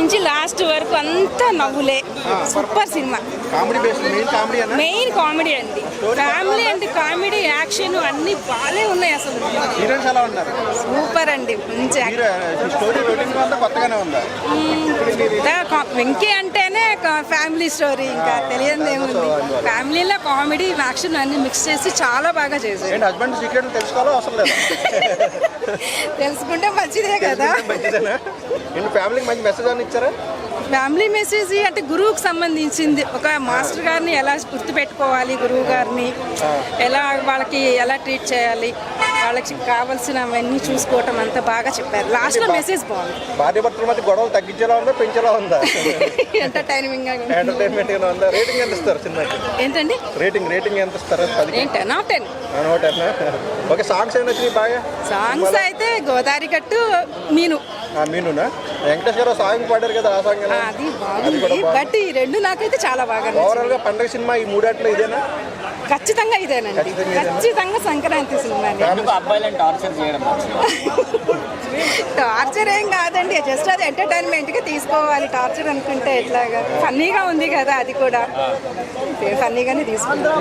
నుంచి లాస్ట్ వరకు అంతా నవ్వులే. Super cinema. మెయిన్ కామెడీ అండి. ఫ్యామిలీ అండ్ కామెడీ, యాక్షన్ అన్ని బాగానే ఉన్నాయి అసలు. సూపర్ అండి. మంచి వెంకీ అంటేనే ఫ్యామిలీ స్టోరీ, ఇంకా తెలియదు ఏముంది. ఫ్యామిలీలో కామెడీ, యాక్షన్ అన్ని మిక్స్ చేసి చాలా బాగా చేశారు. తెలుసుకుంటే మంచిదే కదా. ఫ్యామిలీ మెసేజ్ అంటే గురువుకు సంబంధించింది. ఒక మాస్టర్ గారిని ఎలా గుర్తుపెట్టుకోవాలి, గురువు గారిని ఎలా వాళ్ళకి ఎలా ట్రీట్ చేయాలి, వాళ్ళకి కావాల్సినవన్నీ చూసుకోవటం అంతా బాగా చెప్పారు. లాస్ట్ లో మెసేజ్ బాగుంది. భార్య భర్తల మధ్య గొడవలు తగ్గించేలా ఉందా, పెంచేలా ఉందా? ఎంటర్టైన్మెంట్ గా ఉందా? రేటింగ్ ఎంత ఇస్తారు సినిమాకి? ఏంటండి రేటింగ్ ఎంత ఇస్తారు? 10. ఓకే. సాంగ్స్ ఏమైనా వచ్చినాయి బాగా? సాంగ్స్ అయితే గోదావరి గట్టు, మీనునా వెంకటేష్ గారు సాంగ్ పాడారు కదా, ఆ సాంగ్ అది బాగుంది. బట్ ఈ రెండు నాకైతే చాలా బాగా. ఓవరాల్ గా పండుగ సినిమా ఈ మూడాట్లో ఇదేనా? ఖచ్చితంగా ఇదేనండి. ఖచ్చితంగా సంక్రాంతి సినిమా. టార్చర్ ఏం కాదండి, జస్ట్ అది ఎంటర్టైన్మెంట్ గా తీసుకోవాలి. టార్చర్ అనుకుంటే ఎట్లాగా? ఫన్నీగా ఉంది కదా, అది కూడా ఫన్నీగానే తీసుకుంటాం.